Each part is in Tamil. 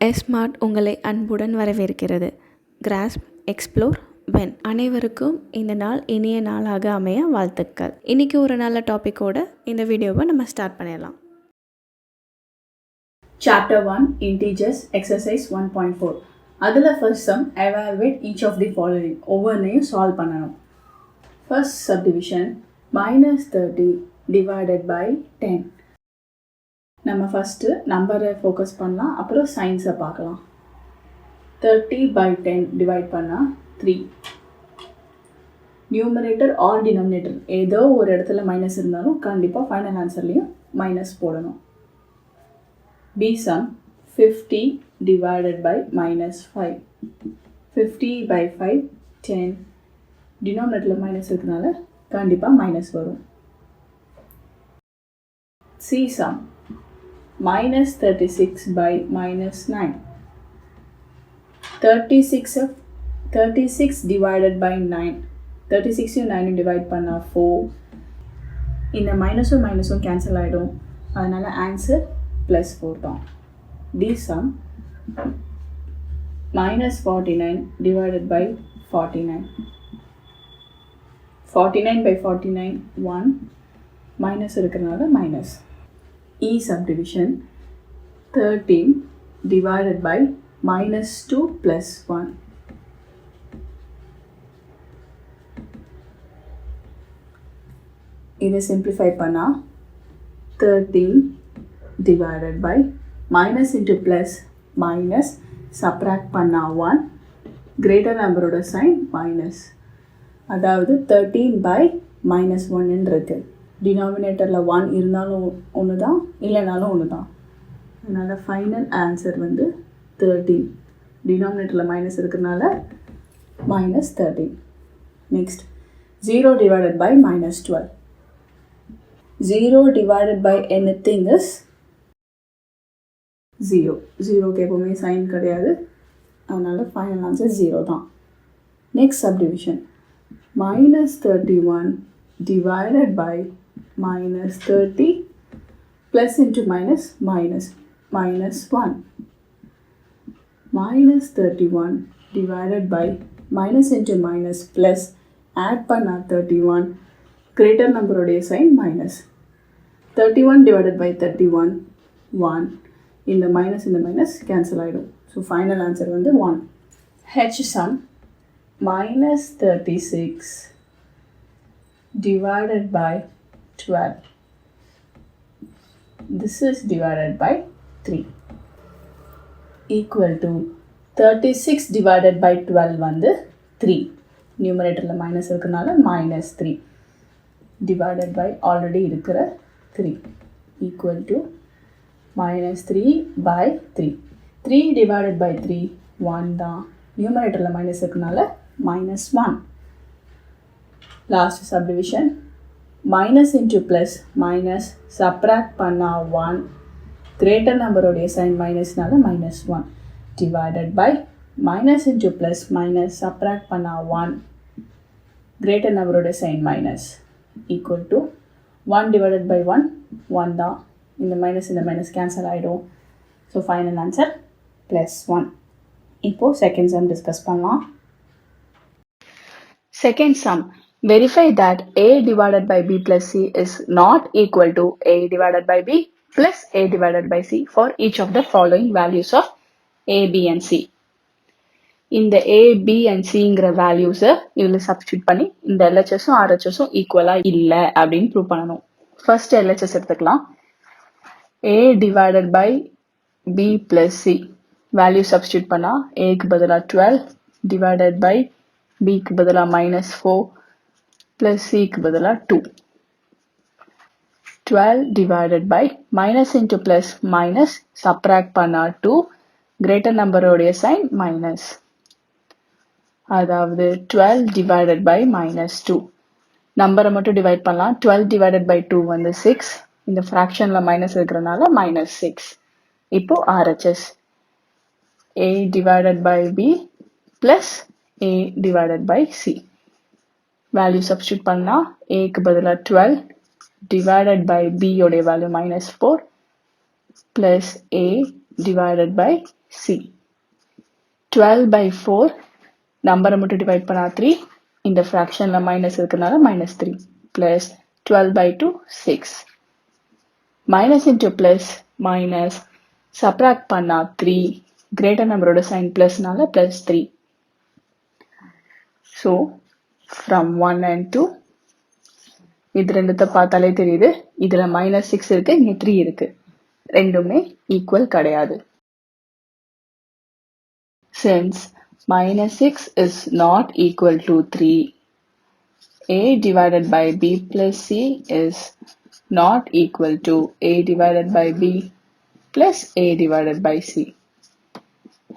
எஸ்மார்ட் உங்களை அன்புடன் வரவேற்கிறது. Grass, explore, when. அனைவருக்கும் இந்த நாள் இனிய நாளாக அமைய வாழ்த்துக்கள். இன்றைக்கி ஒரு நல்ல டாப்பிக்கோட இந்த வீடியோவை நம்ம ஸ்டார்ட் பண்ணிடலாம். Chapter 1 Integers Exercise 1.4. அதில் first sum evaluate each of the following. ஒவ்வொன்றையும் சால்வ் பண்ணணும். First subdivision -30 divided by 10. நம்ம ஃபஸ்ட்டு நம்பரை ஃபோக்கஸ் பண்ணலாம், அப்புறம் சயின்ஸை பார்க்கலாம். 30 by 10 டிவைட் பண்ணால் 3. நியூமரேட்டர் ஆர் டினாமினேட்டர் ஏதோ ஒரு இடத்துல மைனஸ் இருந்தாலும் கண்டிப்பாக ஃபைனல் ஆன்சர்லேயும் மைனஸ் போடணும். B sum 50 divided by -5. 50 by 5 10. டினாமினேட்டரில் மைனஸ் இருக்கிறதுனால கண்டிப்பாக மைனஸ் வரும். C sum -36 by -9. 36 divided by 9. 36 9 divide பண்ணால் 4. இந்த மைனஸும் கேன்சல் ஆகிடும், அதனால் ஆன்சர் +4 தான். D sum -49 divided by 49. 49 by 49 1. Minus இருக்கிறதுனால minus. E subdivision 13 divided by -2 plus 1. இதை simplify பண்ணால் 13 divided by minus into plus minus subtract பண்ணால் 1 greater நம்பரோட sign minus, அதாவது 13 by -1 இருக்கு. டினாமினேட்டரில் 1 இருந்தாலும் ஒன்று தான், இல்லைனாலும் ஒன்று தான். அதனால் ஃபைனல் ஆன்சர் வந்து 13. டினாமினேட்டரில் மைனஸ் இருக்கிறதுனால -13. Next 0 divided by -12. 0 divided by anything is 0. 0க்கு எப்போவுமே சைன் கிடையாது, அதனால் ஃபைனல் ஆன்சர் 0 தான். Next subdivision -31 divided by -30 plus into minus -1. -31 divided by minus into minus plus add பண்ணா 31 greater நம்பருடைய sign minus. 31 divided by 31 1. இந்த minus cancel ஆகிடும். ஸோ ஃபைனல் ஆன்சர் வந்து 1. H sum -36 divided by 12. This is divided by 3 equal to 36 divided by 12 வந்து 3. நியூமரேட்டரில் மைனஸ் இருக்கிறதுனால -3 divided by ஆல்ரெடி இருக்கிற 3 equal to -3 by 3. 3 divided by 3 1 தான், நியூமரேட்டரில் மைனஸ் இருக்கிறதுனால -1. Last subdivision minus into plus minus subtract பண்ணா 1 கிரேட்டர் நம்பருடைய sign மைனஸ்னால -1 divided by minus into plus minus subtract பண்ணா 1 கிரேட்டர் நம்பருடைய sign minus equal to 1 divided by 1 தான். இந்த மைனஸ் கேன்சல் ஆகிடும். So final answer +1. இப்போது செகண்ட் சம் டிஸ்கஸ் பண்ணலாம். Second sum verify that a divided by b plus c is not equal to a divided by b plus a divided by c for each of the following values of a, b and c. இந்த a, b and cங்கிற வேல்யூஸை இதில் சப்ஸ்டியூட் பண்ணி இந்த LHSம் RHSம் ஈக்குவலாக இல்லை அப்படின்னு ப்ரூவ் பண்ணணும். ஃபர்ஸ்ட் LHS எடுத்துக்கலாம். a divided by b plus c value substitute பண்ணால் aக்கு பதிலாக 12 divided by bக்கு பதிலாக -4 plus cக்கு பதிலாக 2. 12 divided by minus into plus minus subtract பண்ணா 2 greater நம்பருடைய sign minus, அதாவது 12 divided by -2. நம்பரை மட்டும் டிவைட் பண்ணலாம். 12 divided by 2 வந்து 6. இந்த ஃப்ராக்ஷனில் மைனஸ் இருக்கிறதுனால -6. இப்போ RHS a divided by b plus a divided by c. Value substitute பண்ணால் aக்கு பதிலாக 12 divided by b உடைய value -4 plus a divided by C. 12 by 4 நம்பரை மட்டும் டிவைட் பண்ணா 3, இந்த ஃப்ராக்ஷன்ல மைனஸ் இருக்கனால -3 plus 12 by 2 6. minus into plus minus subtract பண்ணா 3, greater நம்பரோட சைன் பிளஸ்னால +3. so from 1 and 2 இது ரெண்டுத்த பார்த்தாலே தெரியுது, இதுல -6 இருக்கு, இங்க 3 இருக்கு, ரெண்டுமே ஈக்குவல் கிடையாது. since -6 is not equal to 3, a divided by b plus c is not equal to a divided by b plus a divided by c.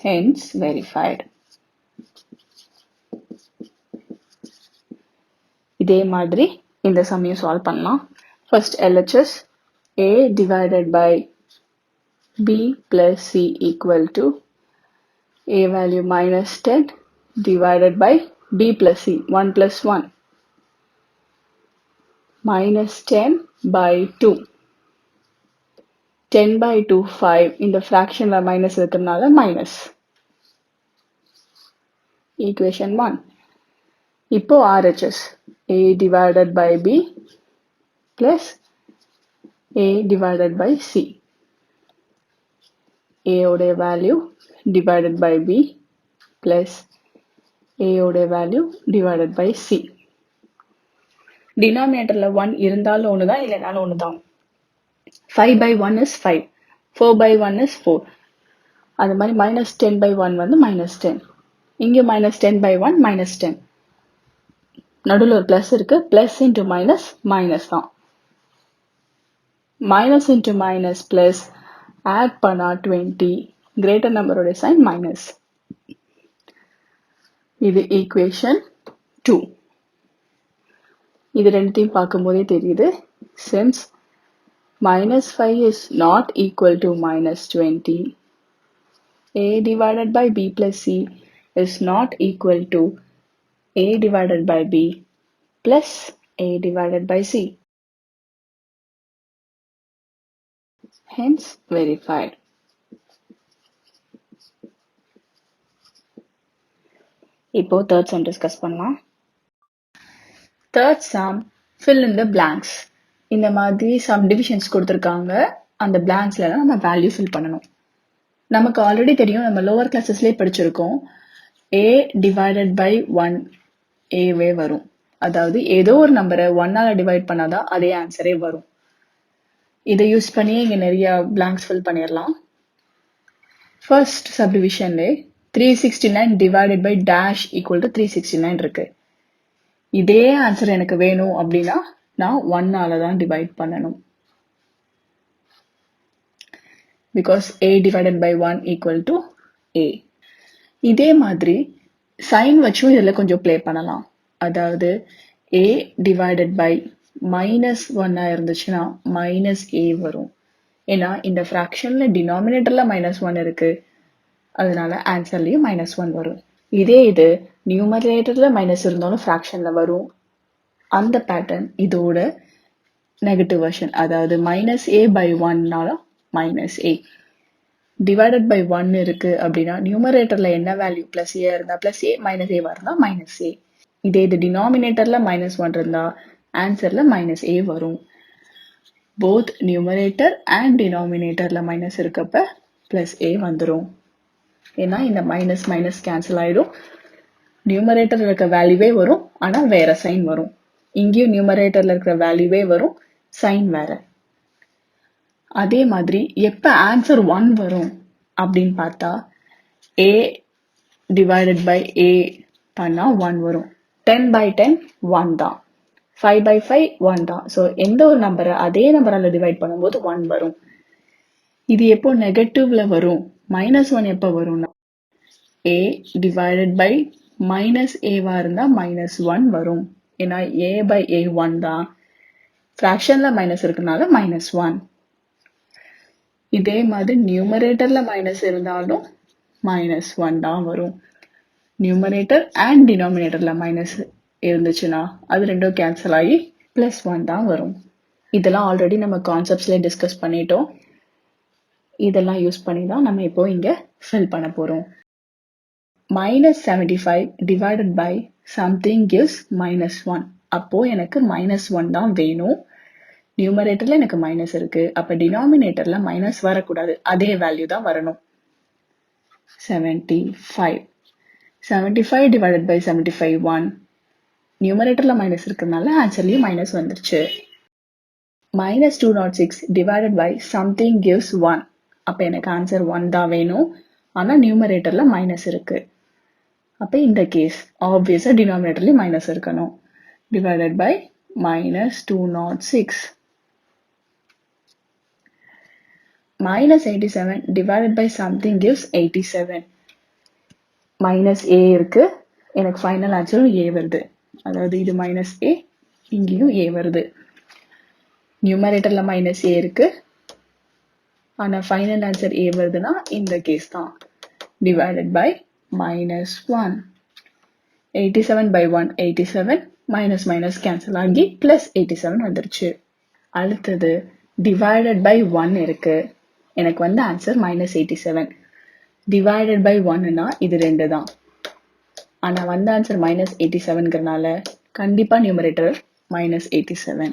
Hence verified. இதே மாதிரி இந்த சம்மையும் சால்வ் பண்ணலாம். First LHS a divided by b plus c equal to a value -10 divided by b plus c 1 plus 1 -10 by 2. 10 by 2 5, இந்த fractionல minus இருக்கிறதுனால minus. Equation 1. இப்போ RHS a divided by b plus a divided by c. a ஓட value divided by b plus a ஓட value divided by c. Denominatorல 1 இருந்தாலும் ஒண்ணுதான், இல்லைனாலும் ஒண்ணுதான். 5 by 1 is 5, 4 by 1 is 4. அது மாதிரி -10 by 1 வந்து -10. இங்க -10 by 1 -10. நடுவில் ஒரு பிளஸ் இருக்கு, பிளஸ் இன்டு மைனஸ் மைனஸ் தான். Minus into minus plus add பண்ணா 20, கிரேட்டர் நம்பரோட சைன் மைனஸ். இது ஈக்குவேஷன் 2. இது ரெண்டுத்தையும் பார்க்கும்போதே தெரியுது, since -5 is not equal to -20, a divided by b plus c is not equal to a divided by b plus a divided by c. Hence verified. இப்போ third sum discuss பண்ணலாம். Third sum, fill in the blanks. இந்த மாதிரி sum divisions கொடுத்திருக்காங்க, அந்த blanksல நம்ம value fill பண்ணணும். நமக்கு ஆல்ரெடி தெரியும், நம்ம lower classesலயே படிச்சிருக்கோம், a divided by 1 aவே வரும். அதாவது ஏதோ ஒரு நம்பரை 1ஆல டிவைட் பண்ணாதான் அதே ஆன்சரே வரும். இதை யூஸ் பண்ணி இங்க நிறைய blanks fill பண்ணிடலாம். First subdivisionல 369 divided by dash equal to 369 இருக்கு. இதே ஆன்சர் எனக்கு வேணும் அப்படின்னா நான் 1ஆல தான் டிவைட் பண்ணணும். Because a divided by 1 equal to a. இதே மாதிரி சைன் வச்சும் இதுல கொஞ்சம் ப்ளே பண்ணலாம். அதாவது a divided by -1 இருந்துச்சுன்னா -a வரும். ஏன்னா இந்த ஃப்ராக்ஷன்ல டினாமினேட்டர்ல -1 இருக்கு, அதனால ஆன்சர்லயும் -1 வரும். இதே இது நியூமரேட்டர்ல மைனஸ் இருந்தாலும் ஃப்ராக்ஷன்ல வரும். அந்த பேட்டர்ன் இதோட நெகட்டிவ் வெர்ஷன், அதாவது -a by 1னால -a. டிவைடட் பை 1 இருக்கு அப்படின்னா நியூமரேட்டர்ல என்ன வேல்யூ பிளஸ் a இருந்தா பிளஸ் a, மைனஸ் a இருந்தா -a. இதே இது டினாமினேட்டர்ல -1 இருந்தா ஆன்சர்ல -a வரும். போத் நியூமரேட்டர் அண்ட் டினாமினேட்டர்ல மைனஸ் இருக்கப்ப +a வந்துரும். ஏன்னா இந்த மைனஸ் மைனஸ் கேன்சல் ஆயிடும். நியூமரேட்டர்ல இருக்க வேல்யூவே வரும், ஆனா வேற சைன் வரும். இங்கேயும் நியூமரேட்டர்ல இருக்கிற வேல்யூவே வரும், சைன் வேற. அதே மாதிரி எப்ப ஆன்சர் 1 வரும் அப்படின்னு பார்த்தா a divided by a பண்ணா 1 வரும். 10 by 10 1 தான், 5 by 5 1 தான். ஸோ எந்த ஒரு நம்பரை அதே நம்பரால டிவைட் பண்ணும்போது 1 வரும். இது எப்போ நெகட்டிவ்ல வரும், -1 எப்போ வரும்னா a divided by -a-வா இருந்தா -1 வரும். ஏன்னா a by a 1 தான், ஃப்ராக்ஷன்ல மைனஸ் இருக்கனால -1. இதே மாதிரி நியூமரேட்டர்ல மைனஸ் இருந்தாலும் -1 தான் வரும். நியூமரேட்டர் அண்ட் டினாமினேட்டர்ல மைனஸ் இருந்துச்சுன்னா அது ரெண்டும் கேன்சல் ஆகி +1 தான் வரும். இதெல்லாம் ஆல்ரெடி நம்ம கான்செப்ட்ஸ்ல டிஸ்கஸ் பண்ணிட்டோம். இதெல்லாம் யூஸ் பண்ணி தான் நம்ம இப்போ இங்க fill பண்ண போறோம். -75 divided by something gives -1. அப்போ எனக்கு -1 தான் வேணும். நியூமரேட்டர்ல எனக்கு மைனஸ் இருக்கு. அப்ப டினாமினேட்டர்ல மைனஸ் வரக்கூடாது. அதே வேல்யூ தான் வரணும். 75. 75 divided by 75 1. நியூமரேட்டர்ல மைனஸ் இருக்கிறதுனால ஆன்சர்லயும் மைனஸ் வந்துருச்சு. -206 divided by something gives 1. அப்ப எனக்கு ஆன்சர் 1 தான் வேணும். ஆனா நியூமரேட்டர்ல மைனஸ் இருக்கு. அப்ப இந்த கேஸ் ஆப்வியஸா டினாமினேட்டர்லயும் மைனஸ் இருக்கணும். divided by -206. -87 divided by something gives 87. Minus a இருக்கு. எனக்கு ஃபைனல் ஆன்சரும் a வருது. அதாவது இது -a, இங்கேயும் a வருது. நியூமரேட்டர்ல -a இருக்கு. ஆனா ஃபைனல் ஆன்சர் a வருதுன்னா இந்த கேஸ் தான். divided by -1. 87 by 1 87, minus minus cancel ஆகி +87 வந்துருச்சு. அடுத்தது divided by 1 இருக்கு. எனக்கு வந்து ஆன்சர் -87. divided by 1னா இது 2 தான். ஆனா வந்த ஆன்சர் -87ங்கிறனால கண்டிப்பா நியூமரேட்டர் -87.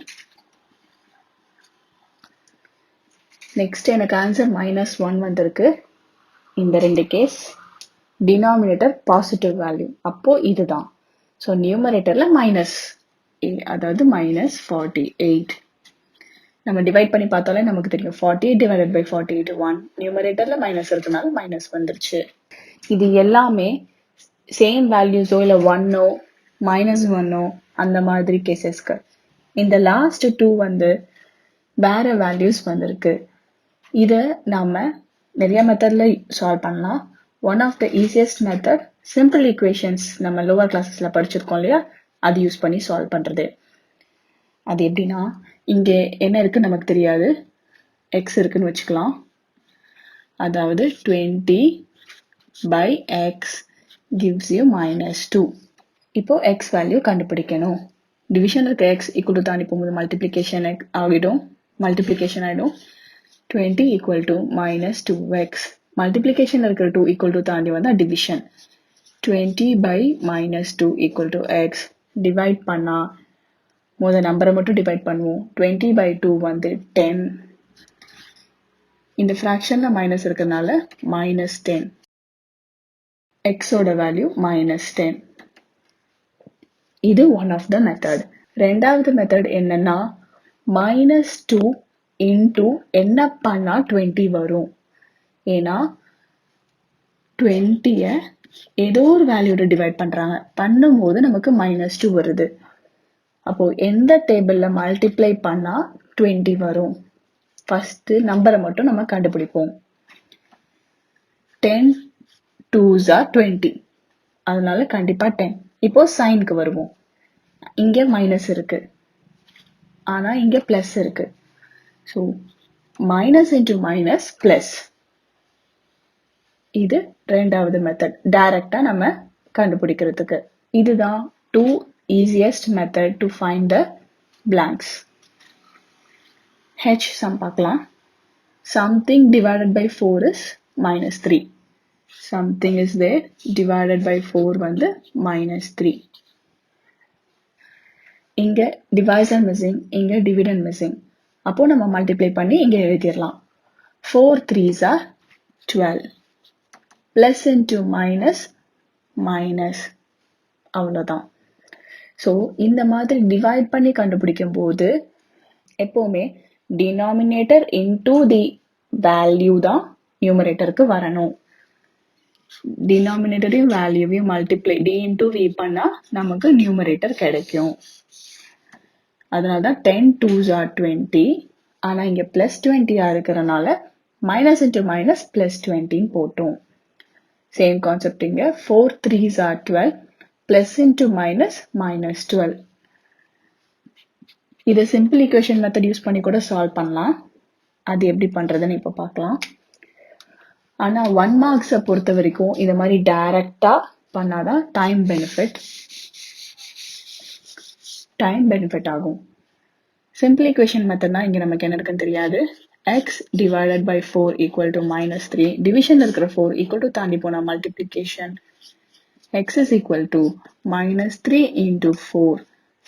நெக்ஸ்ட் எனக்கு ஆன்சர் -1 வந்திருக்கு. இந்த 2 கேஸ் டினாமினேட்டர் பாசிட்டிவ் வேல்யூ, அப்போ இதுதான். ஸோ நியூமரேட்டர்ல அதாவது -48. நம்ம டிவைட் பண்ணி பார்த்தாலே நமக்கு தெரியும் 48 divided by 48 1. நியூமரேட்டர்ல மைனஸ் இருக்கனால மைனஸ் வந்துருச்சு. இது எல்லாமே சேம் வேல்யூஸோ இல்லை 1ஓ -1ஓ அந்த மாதிரி கேசஸ்க்கு. இந்த லாஸ்ட் 2 வந்து வேற வேல்யூஸ் வந்திருக்கு. இதை நாம நிறைய மெத்தட்ல சால்வ் பண்ணலாம். One of the easiest method simple equations நம்ம லோவர் கிளாஸஸ்ல படிச்சிருக்கோம் இல்லையா, அது யூஸ் பண்ணி சால்வ் பண்றது. அது எப்படின்னா, இங்க என்ன இருக்கு நமக்கு தெரியாது, எக்ஸ் இருக்குன்னு வச்சுக்கலாம். அதாவது 20 by x gives you -2. இப்போ எக்ஸ் வேல்யூ கண்டுபிடிக்கணும். டிவிஷன் இருக்க எக்ஸ் ஈக்குவல் தாண்டி போகும்போது மல்டிப்ளிகேஷன் ஆகிடும். 20 equal to -2x. மல்டிப்ளிகேஷன் இருக்கிற 2 equal to தாண்டி வந்தா division. 20 by -2 equal to x. Divide பண்ணா முதல் நம்பரை மட்டும் டிவைட் பண்ணுவோம். 20 by 2 வந்து 10. இந்த ஃப்ராக்ஷன்ல மைனஸ் இருக்கிறதுனால -10. எக்ஸோட வேல்யூ -10. இது ஒன் ஆஃப் த மெத்தட். ரெண்டாவது மெத்தட் என்னன்னா, -2 இன்டூ என்ன பண்ணா 20 வரும். ஏன்னா 20ய ஏதோ ஒரு வேல்யூட டிவைட் பண்றாங்க, பண்ணும்போது நமக்கு -2 வருது. அப்போ எந்த டேபிள்ல மல்டிப்ளை பண்ணா 20 வரும், ஃபர்ஸ்ட் நம்பரை மட்டும் நம்ம கண்டுபிடிப்போம். 10 2s are 20, அதனால கண்டிப்பா 10. இப்போ சைனுக்கு வருவோம். இங்க மைனஸ் இருக்கு, ஆனா இங்க பிளஸ் இருக்கு. So minus into minus plus. இது ரெண்டாவது மெத்தட், டைரக்டா நம்ம கண்டுபிடிக்கிறதுக்கு. இதுதான் 2 easiest method to find the blanks. H sum பார்க்கலாம். Something divided by 4 is -3. Something is there, divided by 4 வந்து -3. இங்க divisor missing, இங்க dividend missing. அப்போ நம்ம மல்டிப்ளை பண்ணி இங்க எழுதிடலாம். 4 3s are 12. Plus into minus minus, அவ்வளோதான். ஸோ இந்த மாதிரி டிவைட் பண்ணி கண்டுபிடிக்கும் போது எப்போவுமே டினாமினேட்டர் இன்டூ தி வேல்யூ தான் நியூமரேட்டருக்கு வரணும். டினாமினேட்டரையும் வேல்யூவையும் மல்டிப்ளை டி இன்டூ வி பண்ணா நமக்கு நியூமரேட்டர் கிடைக்கும். அதனால தான் 10 2s are 20. ஆனா இங்க +20 இருக்கிறனால மைனஸ் இன்டூ மைனஸ் +20 போட்டோம். சேம் கான்செப்ட் இங்க 4 3s are 12, plus into minus -12. இதை சிம்பிள் ஈக்குவேஷன் மெத்தட் யூஸ் பண்ணி கூட சால்வ் பண்ணலாம். அது எப்படி பண்றதுன்னு இப்போ பார்க்கலாம். ஆனா 1 மார்க்ஸை பொறுத்த வரைக்கும் இந்த மாதிரி டைரக்டா பண்ணாதான் டைம் பெனிஃபிட் ஆகும். சிம்பிள் ஈக்குவேஷன் மெத்தட்னா இங்க நமக்கு என்ன இருக்குன்னு தெரியாது. x divided by 4 equal to -3. டிவிஷன்ல இருக்கிற 4 equal to தாண்டி போனா multiplication. x is equal to -3 into 4.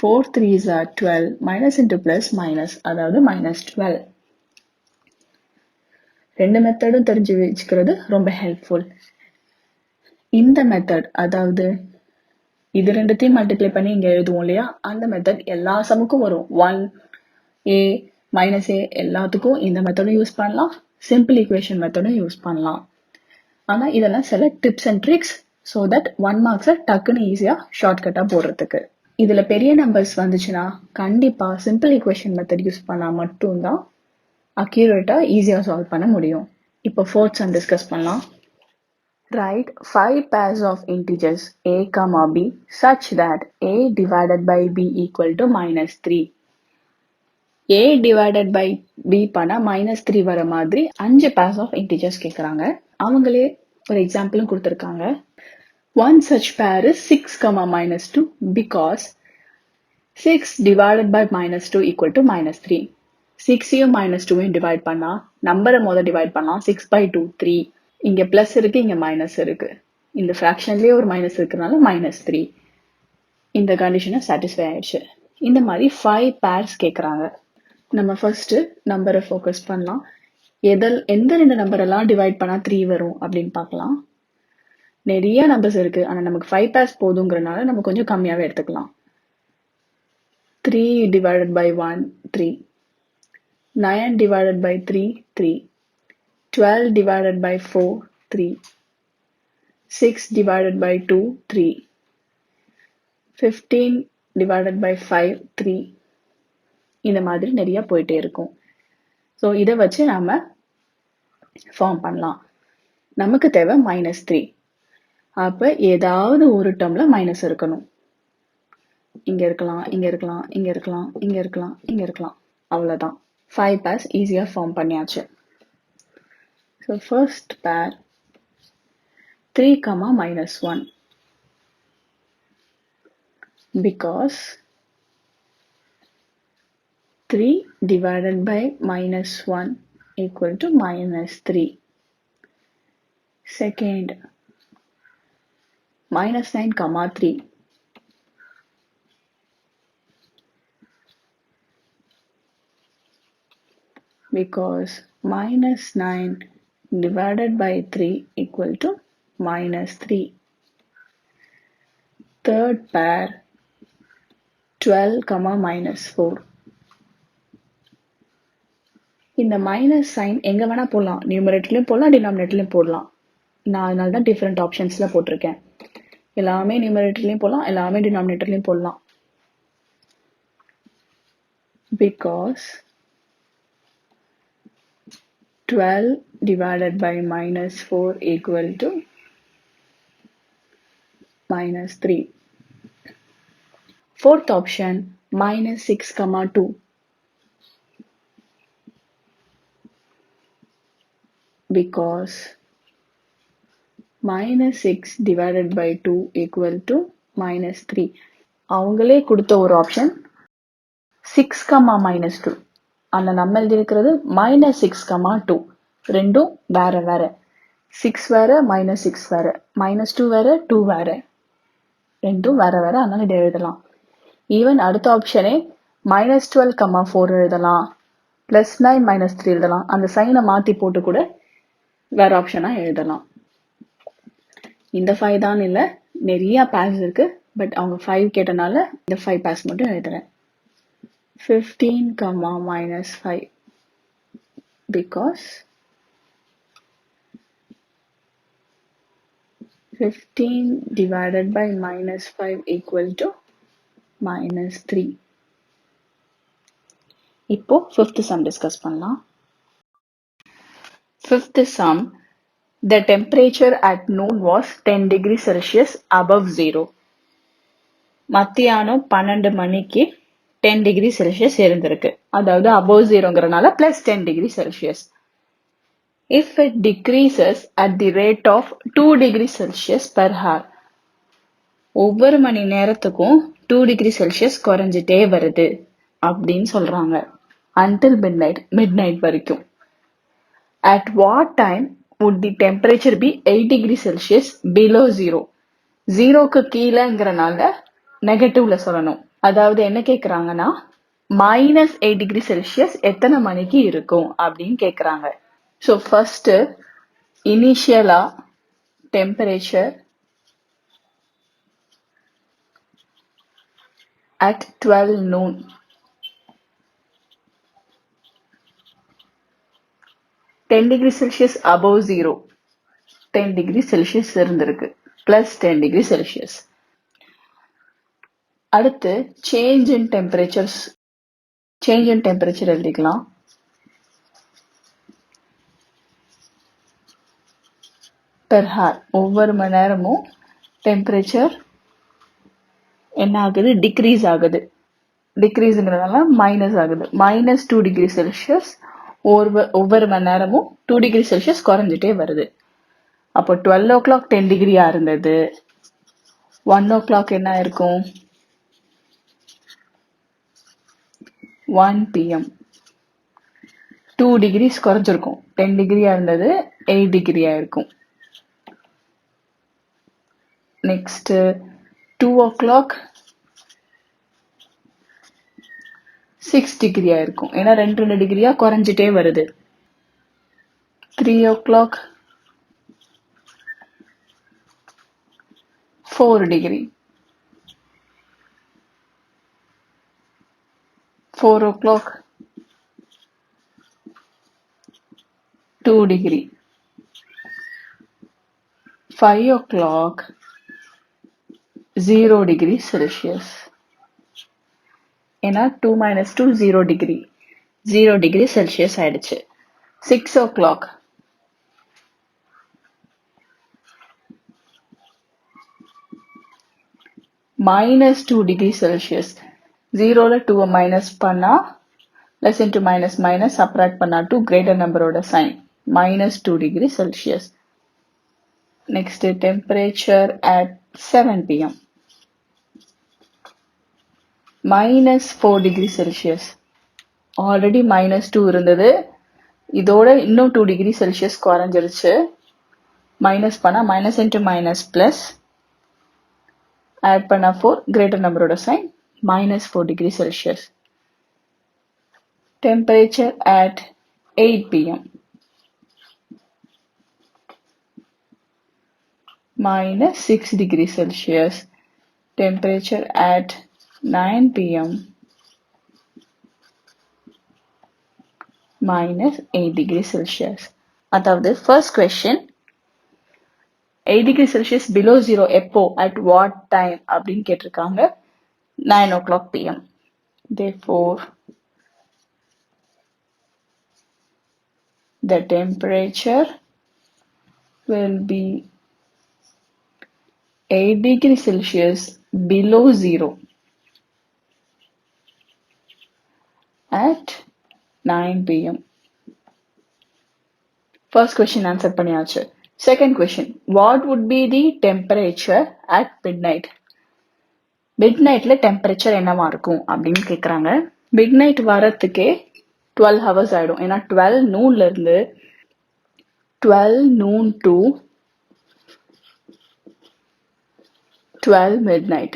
4 3s are 12. Minus into plus minus, அதாவது -12. ரெண்டு மெத்தடும் தெரிஞ்சு வச்சுக்கிறது ரொம்ப ஹெல்ப்ஃபுல். இந்த மெத்தட், அதாவது இது ரெண்டுத்தையும் மல்டிப்ளை பண்ணி இங்க எழுதுவோம் இல்லையா, அந்த மெத்தட் எல்லா சமுக்கும் வரும். 1a -a எல்லாத்துக்கும் இந்த மெத்தடும் யூஸ் பண்ணலாம், சிம்பிள் ஈக்குவேஷன் மெத்தடும் யூஸ் பண்ணலாம். ஆனா இதெல்லாம் சில tips and tricks, so that 1 மார்க்ஸை டக்குன்னு ஈஸியா ஷார்ட்கட்டா போடுறதுக்கு. இதுல பெரிய நம்பர்ஸ் வந்துச்சுன்னா கண்டிப்பா சிம்பிள் ஈக்குவேஷன் மெத்தட் யூஸ் பண்ணா மட்டும்தான் அக்யூரேட்டா ஈஸியா சால்வ் பண்ண முடியும். இப்போ ஃபோர்த் சம் டிஸ்கஸ் பண்ணலாம். Write 5 pairs of integers a comma b such that a divided by b equal to -3. a divided by b பண்ணா -3 வர மாதிரி 5 pairs of integers கேக்குறாங்க. அவங்களே ஒரு எக்ஸாம்பிளும் கொடுத்திருக்காங்க. One such pair is 6, -2 because 6 divided by -2 equal to -3. 6யும் -2யும் divide பண்ணா நம்பரை முதல் டிவைட் பண்ணலாம். 6/2 3. இங்க பிளஸ் இருக்கு, இங்க மைனஸ் இருக்கு. இந்த ஃபிராக்ஷன்லயே ஒரு மைனஸ் இருக்கிறதுனால -3. இந்த கண்டிஷனை சாட்டிஸ்ஃபை ஆயிடுச்சு. இந்த மாதிரி 5 பேர்ஸ் கேக்குறாங்க. நம்ம ஃபர்ஸ்ட் நம்பரை ஃபோக்கஸ் பண்ணலாம். எந்த ரெண்டு நம்பர் எல்லாம் டிவைட் பண்ணா 3 வரும் அப்படின்னு பார்க்கலாம். நிறைய நம்பர்ஸ் இருக்கு, ஆனா நமக்கு 5 பேர்ஸ் போதுங்கிறதுனால நம்ம கொஞ்சம் கம்மியாவே எடுத்துக்கலாம். 3 divided by 1 3, 9 divided by 3 3, 12 divided by 4 3, 6 divided by 2 3, 15 divided by 5 3. இந்த மாதிரி நிறைய போயிட்டே இருக்கும். ஸோ இதை வச்சு நாம ஃபார்ம் பண்ணலாம். நமக்கு தேவை -3. அப்ப ஏதாவது ஒரு டேர்ம்ல மைனஸ் இருக்கணும். இங்க இருக்கலாம், இங்க இருக்கலாம், இங்க இருக்கலாம், இங்க இருக்கலாம், இங்க இருக்கலாம். அவ்வளவுதான். 5 pairs ஈஸியா ஃபார்ம் பண்ணியாச்சு. So first pair 3, -1 because 3 divided by -1 equal to -3. Second -9, 3 because -9 divided by 3 equal to -3. Third pair 12, -4. இந்த மைனஸ் சைன் எங்க வேணா போடலாம், நியூமரேட்டர்லயும் போடலாம், டினாமினேட்டர்லயும் போடலாம். நான் அதனால தான் டிஃப்ரெண்ட் ஆப்ஷன்ஸ்ல போட்டிருக்கேன். எல்லாமே நியூமரேட்டர்லயும் போடலாம், எல்லாமே டினாமினேட்டர்லயும் போடலாம். Because 12 divided by -4 equal to -3. Fourth option -6, 2. Because -6 divided by 2 equal to -3. அவங்களே கொடுத்த ஒரு ஆப்ஷன் 6, -2. ஆனா நம்ம எழுதியிருக்கிறது -6, 2. ரெண்டும் வேற வேற. 6 வேற, -6 வேற, -2 வேற, 2 வேற, ரெண்டும் வேற வேற. அதனால இதை எழுதலாம். ஈவன் அடுத்த ஆப்ஷனே -12, 4 எழுதலாம், +9 -3 எழுதலாம். அந்த சைனை மாத்தி போட்டு கூட வேற ஆப்ஷனா எழுதலாம். இந்த 5 தான் இல்ல, நிறைய பேர்ஸ் இருக்கு. பட் அவங்க 5 கேட்டனால இந்த 5 பேர்ஸ் மட்டும் எழுதுறேன். 15, -5 because 15 divided by -5 equal to -3. இப்போ fifth sum டிஸ்கஸ் பண்ணலாம். Fifth sum, the temperature at noon was 10 degrees Celsius above 0. மத்தியானம் 12 மணிக்கு 10 degree Celsius இருந்திருக்கு. அதாவது above 0ங்கிறனால +10 degree Celsius. If it decreases at the rate of 2 degree Celsius per hour. ஒவ்வொரு மணி நேரத்துக்கும் 2 degree Celsius குறைஞ்சிட்டே வருது. அப்படின்னு சொல்றாங்க. until midnight வரைக்கும். At what time would the temperature be 8 degrees Celsius below zero? ஜீரோக்கு கீழேங்கிறனால நெகட்டிவ்ல சொல்லணும். அதாவது என்ன கேக்குறாங்கன்னா -8 டிகிரி செல்சியஸ் எத்தனை மணிக்கு இருக்கும் அப்படின்னு கேக்குறாங்க. ஸோ ஃபர்ஸ்ட் இனிஷியலா temperature at 12 noon (10 degrees Celsius above zero) 10 degree Celsius இருந்திருக்கு plus 10 degree Celsius. அடுத்து சேஞ்ச் இன் டெம்பரேச்சர் எழுதிக்கலாம். per hour ஒவ்வொரு மணி நேரமும் டெம்பரேச்சர் என்ன ஆகுது, டிக்ரீஸ் ஆகுது. டிக்ரீஸ்ங்கிறதுனால மைனஸ் ஆகுது. -2 டிகிரி செல்சியஸ் ஒவ்வொரு மணி நேரமும் 2 டிகிரி செல்சியஸ் குறைஞ்சிட்டே வருது. அப்போ 12 o'clock 10 டிகிரியா இருந்தது. 1 o'clock என்ன இருக்கும், 1 PM 2 டிகிரிஸ் குறைஞ்சிருக்கும். 10 டிகிரியா இருந்தது 8 டிகிரியா இருக்கும். நெக்ஸ்ட் 2 o'clock 6 டிகிரியா இருக்கும். ஏன்னா 2 டிகிரியா குறைஞ்சிட்டே வருது. 3 o'clock 4 degree. 4 o'clock 2 degree. 5 o'clock 0 degree Celsius. ஏன்னா 2 - 2 0 டிகிரி. 0 டிகிரி செல்சியஸ் ஆயிடுச்சு. 6 o'clock -2 டிகிரி செல்சியஸ். 0ல 2 மைனஸ் பண்ணா less into minus minus subtract பண்ணா 2 கிரேட்டர் நம்பரோட sign -2 degree Celsius. Next temperature at 7 PM -4 degree Celsius. Already -2 இருந்தது, இதோட இன்னும் 2 டிகிரி செல்சியஸ் குறைஞ்சிருச்சு. மைனஸ் பண்ணா minus into minus plus add பண்ணா 4 கிரேட்டர் நம்பரோட sign -4 degree Celsius. Temperature at 8 PM -6 degree Celsius. Temperature at 9 PM -8 degree Celsius. அதாவது first question 8 degree Celsius below zero எப்போ, at what time அப்படின்னு கேட்டிருக்காங்க. 9 o'clock PM. Therefore the temperature will be 8 degree Celsius below zero at 9 PM. First question answer பண்ணியாச்சு. Second question, what would be the temperature at midnight? Midnightல temperature என்னவா இருக்கும் அப்படின்னு கேக்குறாங்க. Midnight வரத்துக்கே 12 hours ஆயிடும். ஏன்னா 12 noonல இருந்து 12 noon to 12 midnight.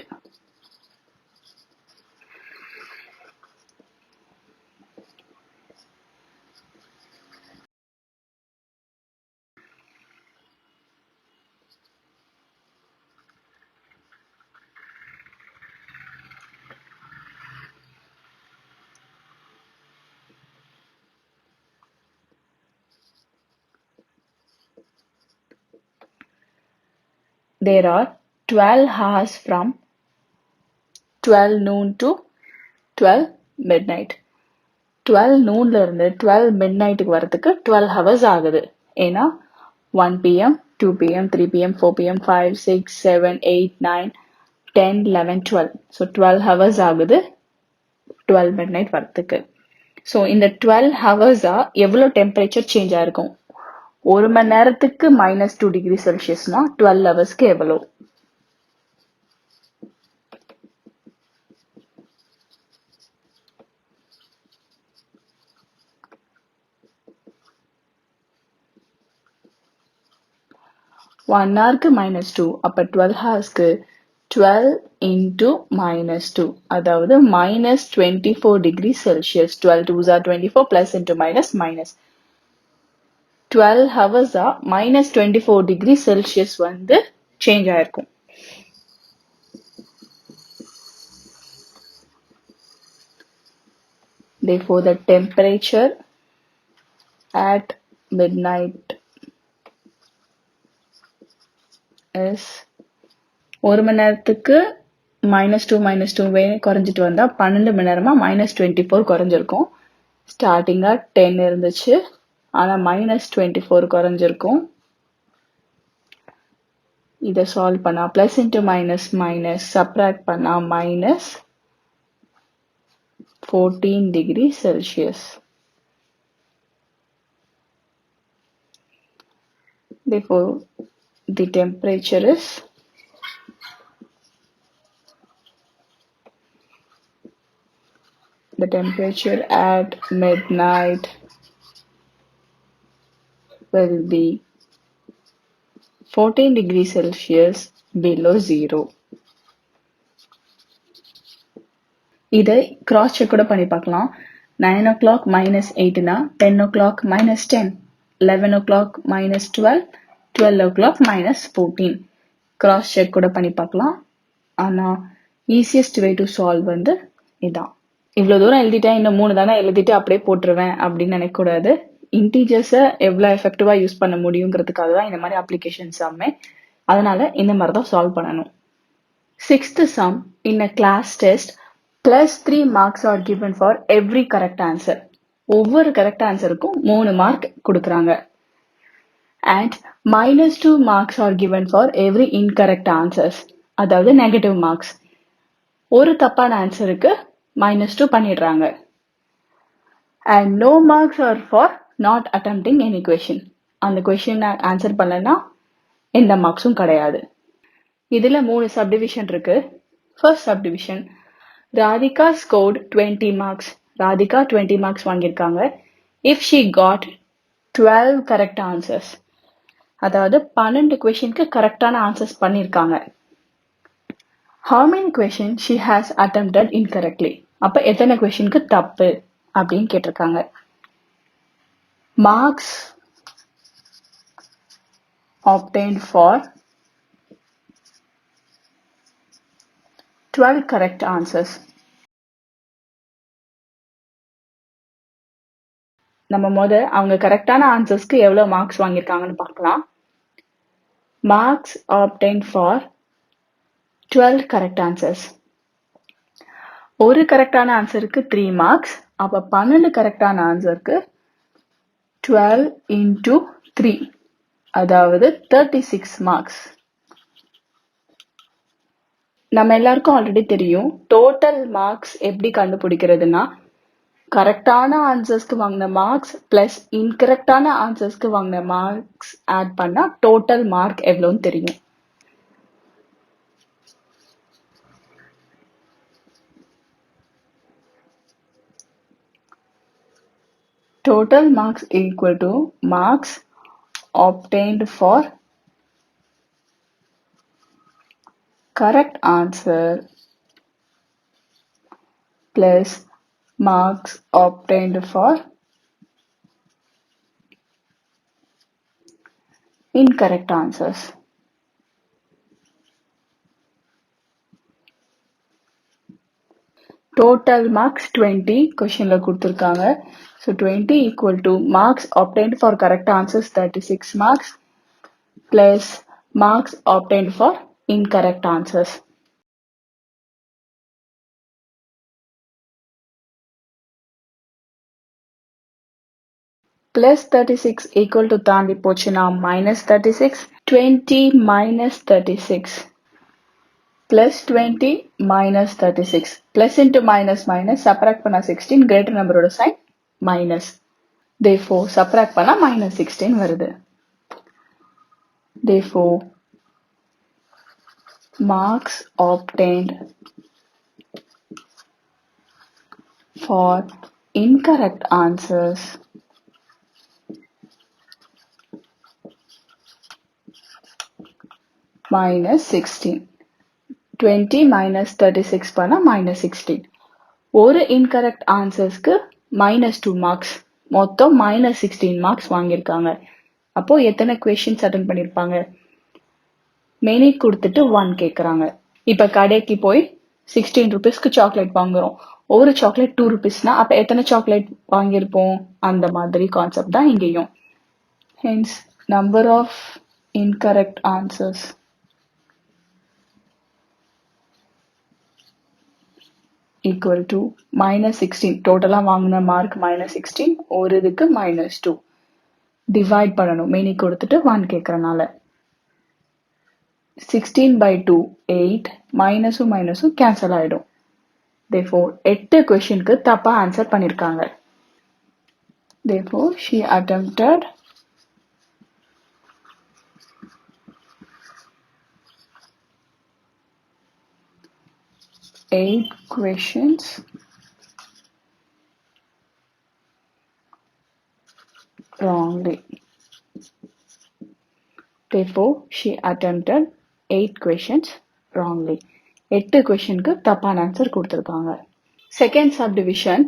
There are 12 hours from 12 noon to 12 midnight. 12 noonல இருந்து 12 midnightக்கு வரதுக்கு 12 hours ஆகுது. ஏன்னா 1 PM 2 PM 3 PM 4 PM 5 6 7 8 9 10 11 12. So 12 hours ஆகுது 12 midnight வரதுக்கு. ஸோ இந்த 12 ஹவர்ஸா எவ்வளோ டெம்பரேச்சர் சேஞ்ச் ஆயிருக்கும்? ஒரு மணி நேரத்துக்கு -2 டிகிரி செல்சியஸ்னா 12 ஹவர்ஸ்க்கு எவ்வளோ? 1 hourக்கு -2 அப்ப 12 hoursக்கு 12 into -2 அதாவது -24 degree Celsius 12 2s are 24 plus into minus 12 hours -24 degree Celsius வந்து சேஞ்ச் ஆயிருக்கும். Therefore, the temperature at midnight is ஒரு மணி நேரத்துக்கு -2 குறைஞ்சிட்டு வந்தா 12 மணி நேரமா -24 குறைஞ்சிருக்கும். ஸ்டார்டிங்கா 10 இருந்துச்சு, ஆனா -24 குறைஞ்சிருக்கும். இதை சால்வ் பண்ணா பிளஸ் இன்ட்டு மைனஸ் சப்ராக்ட் பண்ணா -14 degree Celsius. Therefore, the temperature is at midnight will be 14 degrees Celsius below zero. இதை கிராஸ் செக் கூட பண்ணி பார்க்கலாம். 9 o'clock -8னா 10 o'clock -10, 11 o'clock -12, 12 o'clock -14. Cross check கூட பண்ணி பார்க்கலாம். ஆனா ஈஸியஸ்ட் வே டு சால்வ் வந்து இதான். இவ்வளோ தூரம் எழுதிட்டேன், இன்னும் 3 தானே எழுதிட்டு அப்படியே போட்டுருவேன் அப்படின்னு நினைக்கக்கூடாது. இன்டீஜர்ஸை எவ்வளோ எஃபெக்டிவாக யூஸ் பண்ண முடியுங்கிறதுக்காக தான் இந்த மாதிரி அப்ளிகேஷன்ஸ் எல்லாமே. அதனால இந்த மாதிரி தான் சால்வ் பண்ணணும். 6th sum in a class test +3 marks are given for every correct answer. ஒவ்வொரு கரெக்ட் ஆன்சருக்கும் 3 மார்க் கொடுக்குறாங்க. And -2 marks are given for every incorrect answers. அதாவது நெகட்டிவ் மார்க்ஸ். ஒரு தப்பான ஆன்சருக்கு -2 பண்ணிடுறாங்க. And no marks are for not attempting any question. அந்த கொஸ்டின் ஆன்சர் பண்ணலன்னா எந்த மார்க்ஸும் கிடையாது. இதுல 3 சப்டிவிஷன் இருக்கு. First subdivision, Radhika scored 20 marks. Radhika 20 marks வாங்கியிருக்காங்க. If she got 12 correct answers, அதாவது 12 கொஸ்டினுக்கு கரெக்டான ஆன்சர்ஸ் பண்ணியிருக்காங்க. How many questions she has attempted incorrectly? அப்ப எத்தனை கொஸ்டினுக்கு தப்பு அப்படின்னு கேட்டிருக்காங்க. Marks obtained for 12 correct answers. நம்ம அவங்க கரெக்டான ஆன்சர்ஸ்க்கு எவ்வளவு மார்க்ஸ் வாங்கியிருக்காங்கன்னு பார்க்கலாம். Marks obtained for 12 correct answers. ஒரு கரெக்டான ஆன்சருக்கு 3 மார்க்ஸ். அப்ப 12 கரெக்டான ஆன்சருக்கு 12 into 3, அதாவது 36 மார்க்ஸ். நம்ம எல்லாருக்கும் ஆல்ரெடி தெரியும் டோட்டல் மார்க்ஸ் எப்படி கண்டுபிடிக்கிறதுனா, கரெக்டான ஆன்சர்ஸ்க்கு வாங்கின மார்க்ஸ் பிளஸ் இன்கரெக்டான ஆன்சர்ஸ்க்கு வாங்கின மார்க்ஸ் ஆட் பண்ணா டோட்டல் மார்க் எவ்வளோன்னு தெரியும். Total marks equal to marks obtained for correct answer plus marks obtained for incorrect answers. Total marks 20 questionல கொடுத்திருக்காங்க. So 20 equal to marks obtained for correct answers 36 marks plus marks obtained for incorrect answers. Plus 36 equal to தாண்டி போச்சுன்னா minus 36. 20 minus 36 plus 20 minus 36. Plus into minus subtract பண்ணா 16, greater number ஓட sign minus. Therefore subtract பண்ணா minus 16 வருது. Therefore marks obtained for incorrect answers minus 16. 20 minus 36 பண்ணா minus 16. ஒரு incorrect answersக்கு minus 2 marks. மொத்தம் minus 16 marks வாங்கியிருக்காங்க. அப்போ எத்தனை questions attend பண்ணிருப்பாங்க? மெனி கொடுத்துட்டு 1 கேக்குறாங்க. இப்ப கடைக்கு போய் 16 rupeesக்கு சாக்லேட் வாங்குறோம். ஒரு சாக்லேட் 2 rupeesனா அப்ப எத்தனை சாக்லேட் வாங்கியிருப்போம்? அந்த மாதிரி கான்செப்ட் தான் இங்கேயும். Hence, number of incorrect answers equal to minus 16. Total வாங்கின mark minus 16. ஒரு இதுக்கு minus 2. Divide பண்ணணும். மெனி கொடுத்துட்டு 1 கேக்குறனால. 16 by 2, 8. மைனஸும் மைனஸும் கேன்சல் ஆயிடும். Therefore, 8 questionக்கு தப்பா ஆன்சர் பண்ணிருக்காங்க. Therefore, she attempted 8 questions wrongly. Therefore, she attempted 8 questions wrongly. 8 questionக்கு தப்பான ஆன்சர் கொடுத்திருக்காங்க. Second subdivision,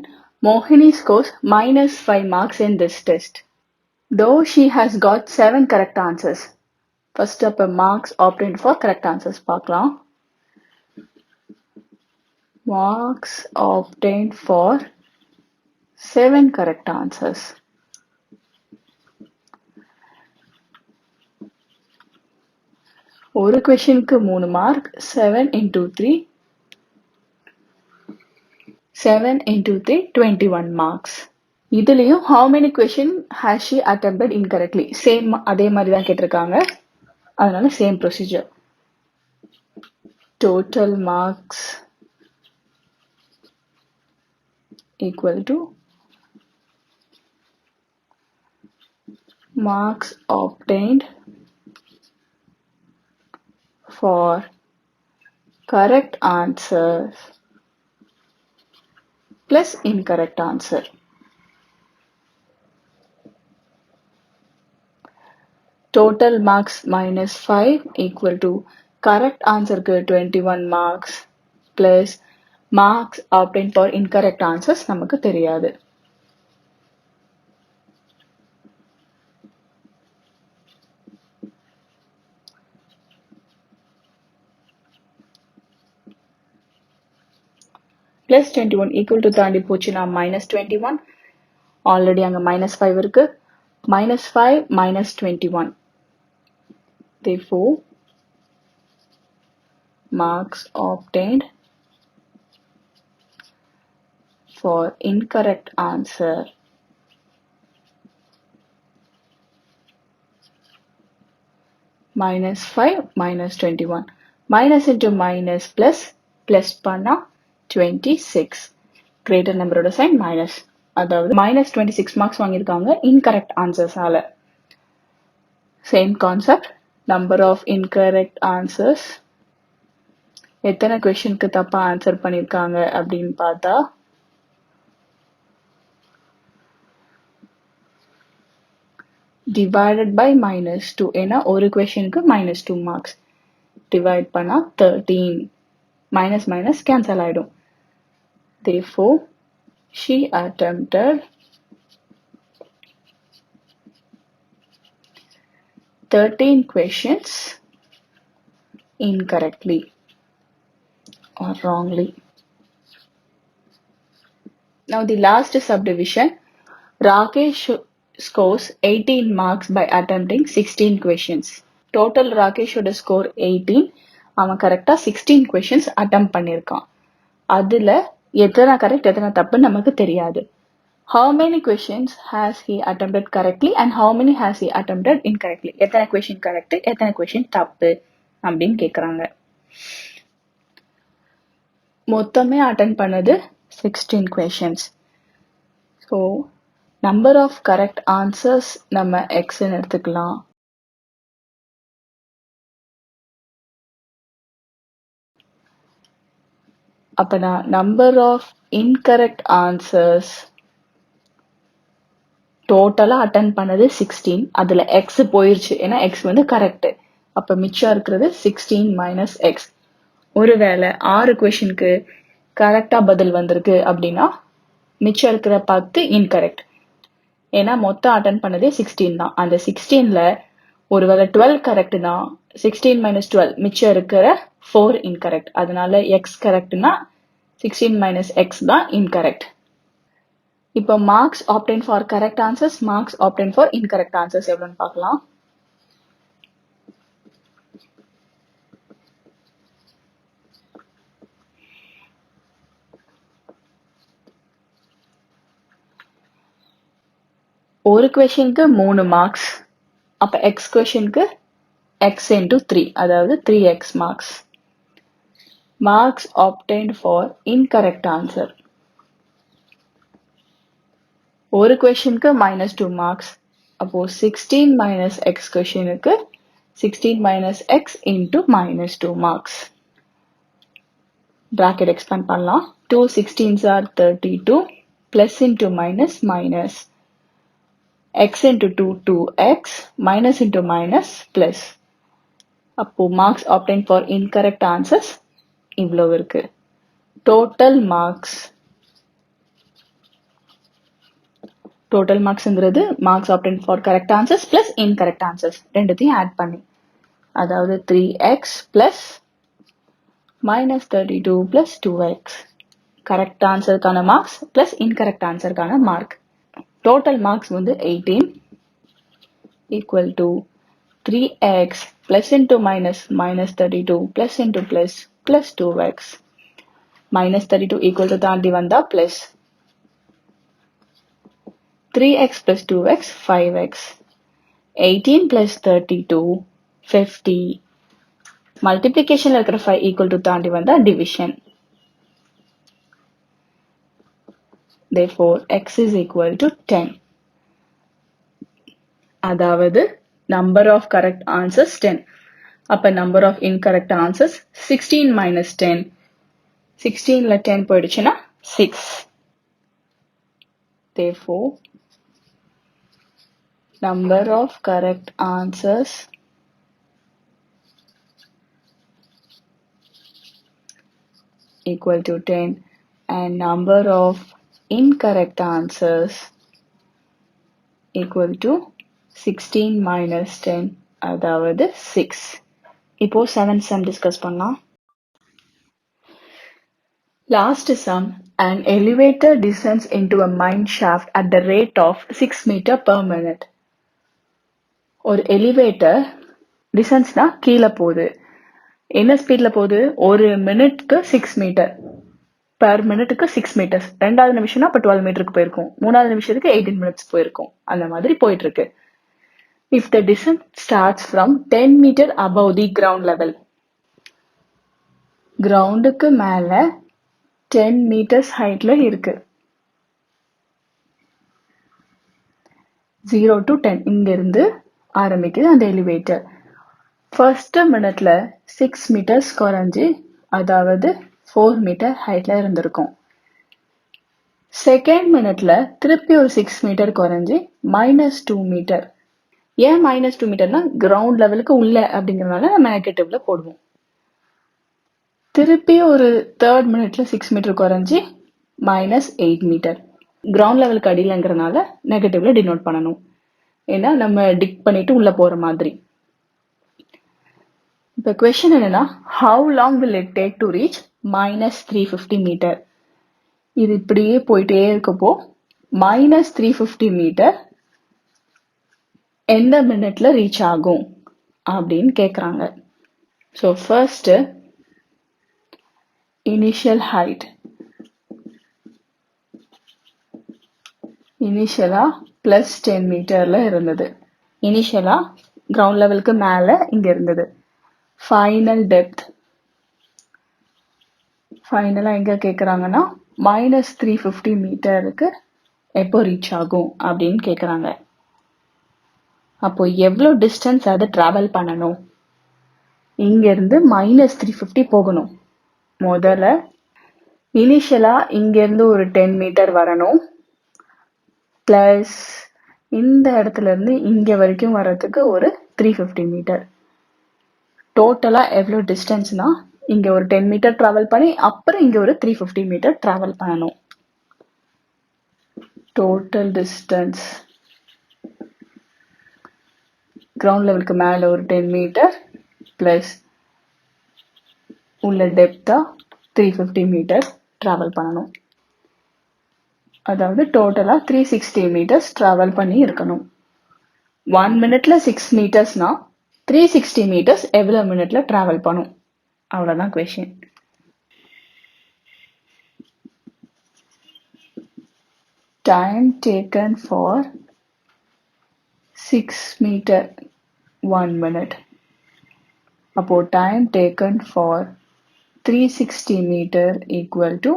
Mohini scores minus 5 marks in this test. Though she has got 7 correct answers. First up, marks obtained for correct answers பார்க்கலாம். Marks obtained for 7 correct answers. ஒரு questionக்கு 3 mark, 7 into 3, 7 into 3, 21 marks. இதுலயும் how many question has she attempted incorrectly? Same அதே மாதிரி தான் கேட்டிருக்காங்க. அதனால same procedure. Total marks equal to marks obtained for correct answers plus incorrect answer. Total marks minus 5 equal to correct answer க்கு 21 marks plus marks obtained for incorrect answers நமக்கு தெரியாது. Plus 21 equal to தாண்டி போச்சுனா minus 21. Already அங்க minus 5 இருக்கு. Minus 5 minus 21. Therefore, marks obtained for incorrect answer minus 5 minus 21. Minus into minus plus, plus பண்ணா 26. Greater number ஓட sign minus. அதாவது minus 26 marks வாங்கியிருக்காங்க incorrect answers ஆல. Same concept. Number of incorrect answers. எத்தனை questionக்கு தப்பா ஆன்சர் பண்ணிருக்காங்க அப்படின்னு பார்த்தா divided by minus 2. ஏன்னா ஒரு questionக்கு minus 2 marks. Divide பண்ணா 13. Minus minus cancel ஆயிடும். Therefore, she attempted 13 questions incorrectly or wrongly. Now the last subdivision, Rakesh scores 18 marks by attempting 16 questions. Total Rakeshோட score 18. அவன் கரெக்டா 16 questions attempt பண்ணிருக்கான். அதுல எத்தனை கரெக்ட் எத்தனை தப்பு நமக்கு தெரியாது. How many questions has he attempted correctly and how many has he attempted incorrectly? எத்தனை question correct, எத்தனை question தப்பு அப்படின்னு கேக்குறாங்க. மொத்தமே அட்டெண்ட் பண்ணது 16 questions. So, number of correct answers நம்ம x ன்னு எடுத்துக்கலாம். அப்பனா number of incorrect answers டோட்டலா அட்டெண்ட் பண்ணது 16. அதுல x போயிருச்சு ஏன்னா x வந்து கரெக்ட். அப்போ மிச்சம் இருக்கிறது 16 மைனஸ் எக்ஸ். ஒருவேளை 6 கொஷனுக்கு கரெக்டாக பதில் வந்திருக்கு அப்படின்னா மிச்சம் இருக்கிற 10 இன்கரெக்ட். ஏன்னா மொத்தம் அட்டன் பண்ணதே 16 தான். அந்த 16ல ஒருவேளை 12 கரெக்ட் தான், 16 மைனஸ் 12 மிச்சம் இருக்கிற 4 இன்கரெக்ட். அதனால எக்ஸ் கரெக்ட்னா 16 மைனஸ் எக்ஸ் தான் இன்கரெக்ட். இப்போ marks obtain for correct answers, marks obtain for incorrect answers எவ்வளோன்னு பார்க்கலாம். ஒரு கொஷனுக்கு 3 மார்க்ஸ். அப்போ எக்ஸ் கொஷனுக்கு எக்ஸ் இன்டூ 3, அதாவது 3x marks. Marks obtained for incorrect answer. ஒரு கொஷனுக்கு -2 மார்க்ஸ். அப்போ 16 மைனஸ் எக்ஸ் கொஷனுக்கு 16 minus x into -2 marks. bracket expand பண்ணலாம். 2 16s are 32, plus into minus minus, x into 2 2x, minus into minus plus. அப்போ marks obtained for incorrect answers இவ்வளவு இருக்கு. total marksங்கிறது marks obtained for correct answers plus incorrect answers ரெண்டுத்தையும் ஆட் பண்ணி, அதாவது 3x plus minus 32 plus 2x. correct answerக்கான marks plus incorrect answerக்கான mark. total marks வந்து 18 equal to 3x plus into minus minus 32 plus into plus plus 2x. minus 32 equal to தாண்டி வந்தா plus 3x plus 2x 5x. 18 plus 32 50. multiplicationல இருக்கிற 5 equal to தாண்டி வந்தா division. therefore x is equal to 10. அதாவது number of correct answers 10. அப்ப number of incorrect answers 16 minus 10. 16ல 10 போயிடுச்சுன்னா 6. therefore number of correct answers equal to 10 and number of incorrect answers equal to 16 minus 10, அதாவது 6. இப்போ 7th sum discuss பண்ணலாம். Last sum, an elevator descends into a mine shaft at the rate of 6 meter per minute. ஒரு எலிவேட்டர் டிஸ்டன்ஸ்னா கீழே போகுது. என்ன ஸ்பீட்ல போகுது? ஒரு மினிட்க்கு 6 மீட்டர், பர் மினிட்டுக்கு 6 மீட்டர்ஸ். 2வது நிமிஷம்னா அப்போ 12 மீட்டருக்கு போயிருக்கும், 3வது நிமிஷத்துக்கு 18 மினிட்ஸ் போயிருக்கும். அந்த மாதிரி போயிட்டு இருக்கு. If the descent starts from 10 meter above the ground level, கிரவுண்டுக்கு மேல 10 meters ஹைட்ல இருக்கு. 0 to 10 இங்க இருந்து ஆரம்பிக்குது அந்த எலிவேட்டர். ஃபர்ஸ்ட் மினிட்ல 6 மீட்டர்ஸ் குறைஞ்சி, அதாவது 4 மீட்டர் ஹைட்ல இருந்திருக்கும். செகண்ட் மினிட்ல திருப்பி ஒரு 6 மீட்டர் குறைஞ்சி -2 மீட்டர். ஏன் -2 மீட்டர்னா கிரவுண்ட் லெவலுக்கு உள்ள அப்படிங்கறதுனால நம்ம நெகட்டிவ்ல போடுவோம். திருப்பி ஒரு தேர்ட் மினிட்ல 6 மீட்டர் குறைஞ்சி -8 மீட்டர். கிரவுண்ட் லெவலுக்கு அடியிலங்கிறதுனால நெகட்டிவ்ல டினோட் பண்ணணும், ஏன்னா நம்ம டிக் பண்ணிட்டு உள்ள போற மாதிரி. இப்ப கொஸ்டின் என்னன்னா, how long will it take to reach -350 metre? இது இப்படியே போயிட்டே இருக்கப்போ -350 மீட்டர் எந்த மினிட்ல ரீச் ஆகும் அப்படின்னு கேக்குறாங்க. So first initial height. இனிஷியலா +10 மீட்டர்ல இருந்தது. இனிஷியலா கிரவுண்ட் லெவலுக்கு மேல இங்க இருந்தது. ஃபைனல் டெப்த், ஃபைனலா எங்க கேக்குறாங்கன்னா -350 மீட்டருக்கு எப்போ ரீச் ஆகும் அப்படின்னு கேக்குறாங்க. அப்போ எவ்வளோ டிஸ்டன்ஸ் அது டிராவல் பண்ணணும்? இங்க இருந்து -350 போகணும். முதல்ல இனிஷியலா இங்க இருந்து ஒரு 10 மீட்டர் வரணும், பிளஸ் இந்த இடத்துல இருந்து இங்க வரைக்கும் வர்றதுக்கு ஒரு 350 மீட்டர். டோட்டலாக எவ்வளோ டிஸ்டன்ஸ்னால் இங்கே ஒரு 10 மீட்டர் ட்ராவல் பண்ணி அப்புறம் இங்கே ஒரு 350 மீட்டர் ட்ராவல் பண்ணணும். டோட்டல் டிஸ்டன்ஸ் கிரவுண்ட் லெவலுக்கு மேலே ஒரு 10 மீட்டர் ப்ளஸ் உள்ள டெப்த்தாக 350 மீட்டர் ட்ராவல் பண்ணணும். அதாவது டோட்டலாக 360 மீட்டர்ஸ் ட்ராவல் பண்ணி இருக்கணும். 1 மினிட்ல 6 மீட்டர்ஸ்னா 360 மீட்டர்ஸ் எவ்வளோ மினிட்ல ட்ராவல் பண்ணும்? அவ்வளோதான் question. Time taken for 6 metre 1 minute. அப்போ time taken for 360 metre equal to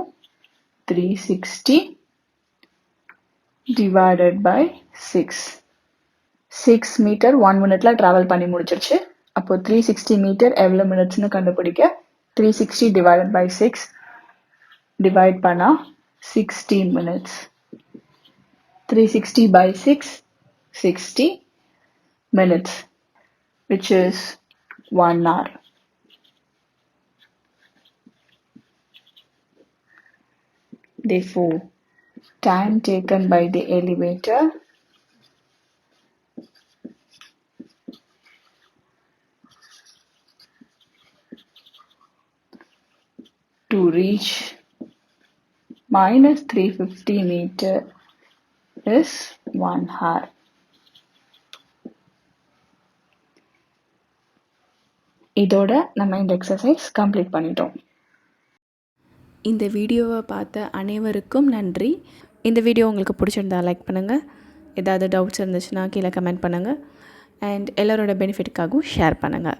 360 divided by 6. 6 metre 1 மினிட்ல ட்ராவல் பண்ணி முடிச்சிருச்சு. அப்போ 360 மீட்டர் எவ்வளோ மினிட்ஸ்னு கண்டுபிடிக்க 360 divided by 6 டிவைட் பண்ணா 60 minutes. 360 by 6 60 minutes which is 1 hour. Therefore, time taken by the elevator to reach minus 350 meter is 1 hour. இதோட நம்ம இந்த எக்ஸசைஸ் கம்ப்ளீட் பண்ணிட்டோம். இந்த வீடியோவை பார்த்த அனைவருக்கும் நன்றி. இந்த வீடியோ உங்களுக்கு பிடிச்சிருந்தா லைக் பண்ணுங்கள். ஏதாவது டவுட்ஸ் இருந்துச்சுன்னா கீழே கமெண்ட் பண்ணுங்கள். அண்ட் எல்லோரோட பெனிஃபிட்டுக்காகவும் ஷேர் பண்ணுங்கள்.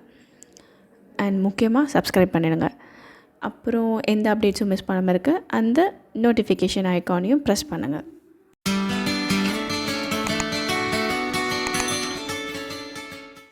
அண்ட் முக்கியமாக சப்ஸ்கிரைப் பண்ணிடுங்க. அப்புறம் எந்த அப்டேட்ஸும் மிஸ் பண்ணாமல் இருக்க அந்த நோட்டிஃபிகேஷன் ஐக்கானையும் ப்ரெஸ் பண்ணுங்கள்.